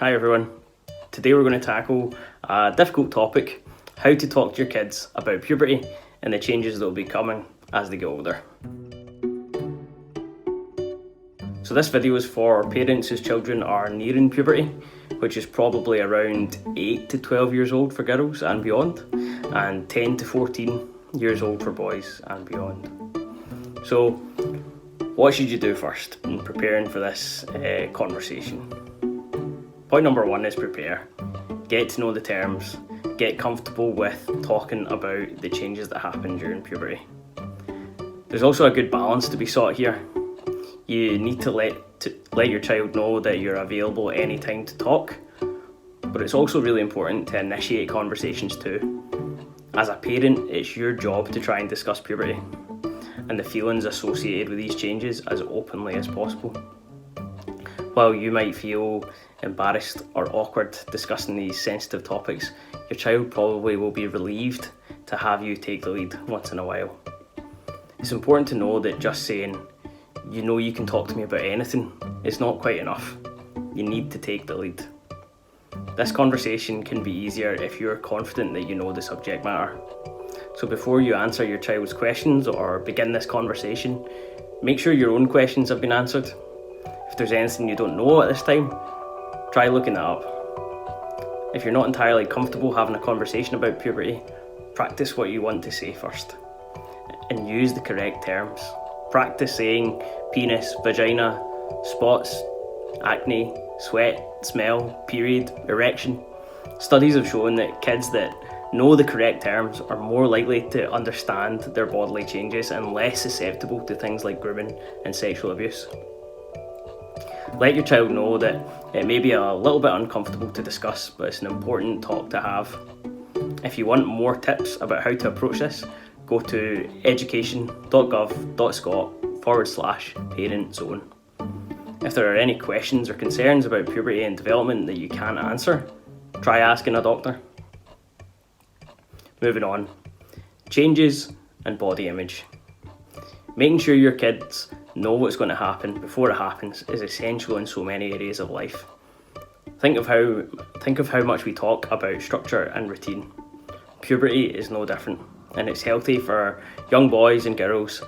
Hi everyone. Today we're going to tackle a difficult topic, how to talk to your kids about puberty and the changes that will be coming as they get older. So this video is for parents whose children are nearing puberty, which is probably around 8 to 12 years old for girls and beyond, and 10 to 14 years old for boys and beyond. So what should you do first in preparing for this conversation? Point number one is prepare. Get to know the terms, get comfortable with talking about the changes that happen during puberty. There's also a good balance to be sought here. You need to let your child know that you're available anytime to talk, but it's also really important to initiate conversations too. As a parent, it's your job to try and discuss puberty and the feelings associated with these changes as openly as possible. While you might feel embarrassed or awkward discussing these sensitive topics, your child probably will be relieved to have you take the lead once in a while. It's important to know that just saying, "You know you can talk to me about anything," is not quite enough. You need to take the lead. This conversation can be easier if you're confident that you know the subject matter. So before you answer your child's questions or begin this conversation, make sure your own questions have been answered. If there's anything you don't know at this time, try looking that up. If you're not entirely comfortable having a conversation about puberty, practice what you want to say first and use the correct terms. Practice saying penis, vagina, spots, acne, sweat, smell, period, erection. Studies have shown that kids that know the correct terms are more likely to understand their bodily changes and less susceptible to things like grooming and sexual abuse. Let your child know that it may be a little bit uncomfortable to discuss, but it's an important talk to have. If you want more tips about how to approach this, go to education.gov.scot/parent zone. If there are any questions or concerns about puberty and development that you can't answer, try asking a doctor. Moving on, changes and body image. Making sure your kids know what's going to happen before it happens is essential in so many areas of life. Think of how much we talk about structure and routine. Puberty is no different, and it's healthy for young boys and girls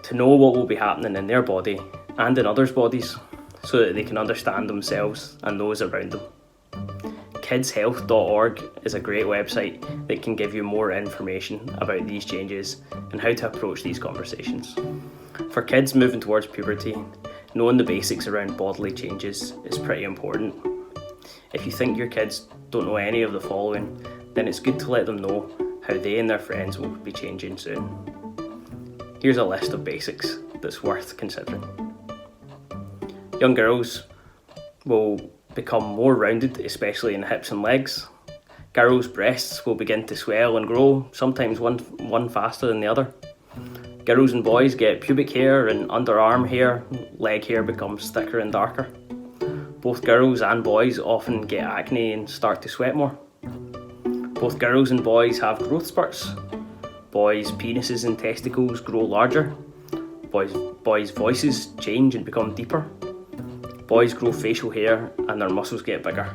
to know what will be happening in their body and in others' bodies so that they can understand themselves and those around them. kidshealth.org is a great website that can give you more information about these changes and how to approach these conversations. For kids moving towards puberty, knowing the basics around bodily changes is pretty important. If you think your kids don't know any of the following, then it's good to let them know how they and their friends will be changing soon. Here's a list of basics that's worth considering. Young girls will become more rounded, especially in the hips and legs. Girls' breasts will begin to swell and grow, sometimes one faster than the other. Girls and boys get pubic hair and underarm hair, leg hair becomes thicker and darker. Both girls and boys often get acne and start to sweat more. Both girls and boys have growth spurts. Boys' penises and testicles grow larger. Boys' voices change and become deeper. Boys grow facial hair and their muscles get bigger.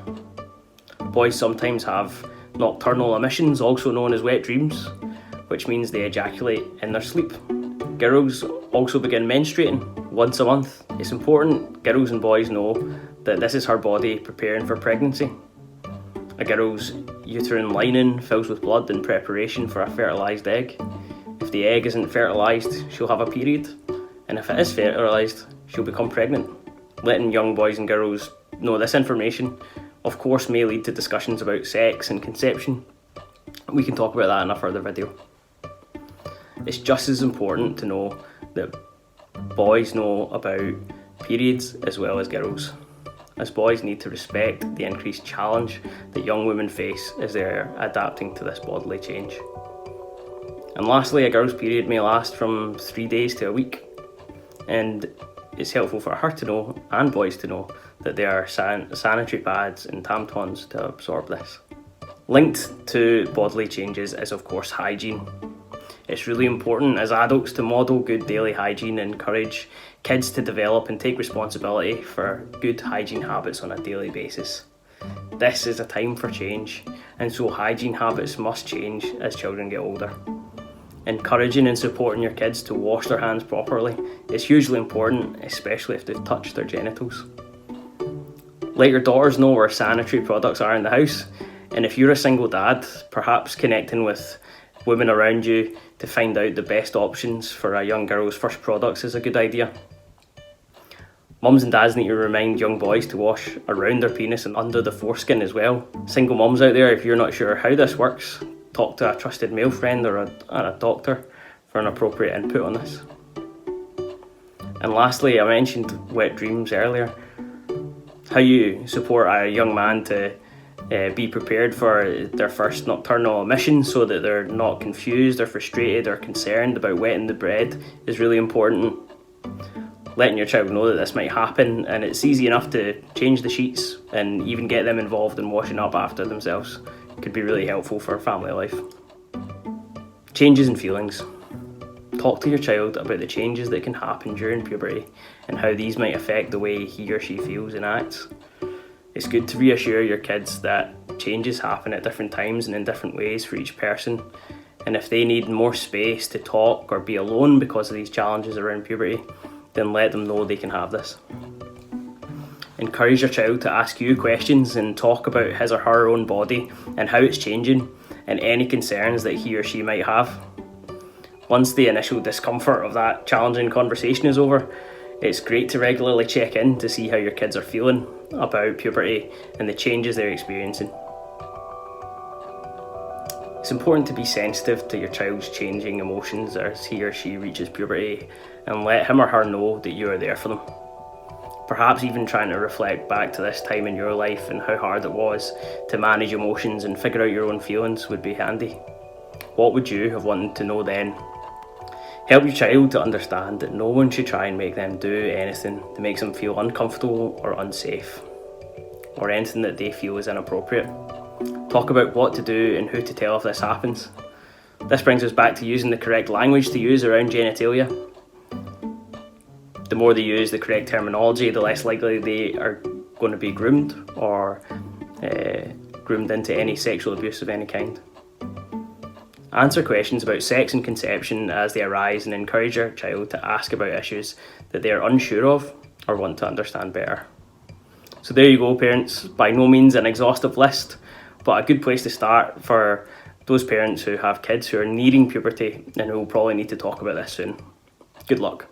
Boys sometimes have nocturnal emissions, also known as wet dreams, which means they ejaculate in their sleep. Girls also begin menstruating once a month. It's important girls and boys know that this is her body preparing for pregnancy. A girl's uterine lining fills with blood in preparation for a fertilised egg. If the egg isn't fertilised, she'll have a period, and if it is fertilised, she'll become pregnant. Letting young boys and girls know this information, of course, may lead to discussions about sex and conception. We can talk about that in a further video. It's just as important to know that boys know about periods as well as girls, as boys need to respect the increased challenge that young women face as they're adapting to this bodily change. And lastly, a girl's period may last from 3 days to a week, and it's helpful for her to know, and boys to know, that there are sanitary pads and tampons to absorb this. Linked to bodily changes is, of course, hygiene. It's really important as adults to model good daily hygiene and encourage kids to develop and take responsibility for good hygiene habits on a daily basis. This is a time for change, and so hygiene habits must change as children get older. Encouraging and supporting your kids to wash their hands properly is hugely important, especially if they've touched their genitals. Let your daughters know where sanitary products are in the house, and if you're a single dad, perhaps connecting with women around you to find out the best options for a young girl's first products is a good idea. Mums and dads need to remind young boys to wash around their penis and under the foreskin as well. Single mums out there, if you're not sure how this works, talk to a trusted male friend or a doctor for an appropriate input on this. And lastly, I mentioned wet dreams earlier. How you support a young man to be prepared for their first nocturnal emission so that they're not confused or frustrated or concerned about wetting the bed is really important. Letting your child know that this might happen, and it's easy enough to change the sheets and even get them involved in washing up after themselves, could be really helpful for family life. Changes in feelings. Talk to your child about the changes that can happen during puberty and how these might affect the way he or she feels and acts. It's good to reassure your kids that changes happen at different times and in different ways for each person, and if they need more space to talk or be alone because of these challenges around puberty, then let them know they can have this. Encourage your child to ask you questions and talk about his or her own body and how it's changing and any concerns that he or she might have. Once the initial discomfort of that challenging conversation is over, it's great to regularly check in to see how your kids are feeling about puberty and the changes they're experiencing. It's important to be sensitive to your child's changing emotions as he or she reaches puberty and let him or her know that you are there for them. Perhaps even trying to reflect back to this time in your life and how hard it was to manage emotions and figure out your own feelings would be handy. What would you have wanted to know then? Help your child to understand that no one should try and make them do anything that makes them feel uncomfortable or unsafe, or anything that they feel is inappropriate. Talk about what to do and who to tell if this happens. This brings us back to using the correct language to use around genitalia. The more they use the correct terminology, the less likely they are going to be groomed or groomed into any sexual abuse of any kind. Answer questions about sex and conception as they arise and encourage your child to ask about issues that they are unsure of or want to understand better. So there you go, parents. By no means an exhaustive list, but a good place to start for those parents who have kids who are nearing puberty and who will probably need to talk about this soon. Good luck.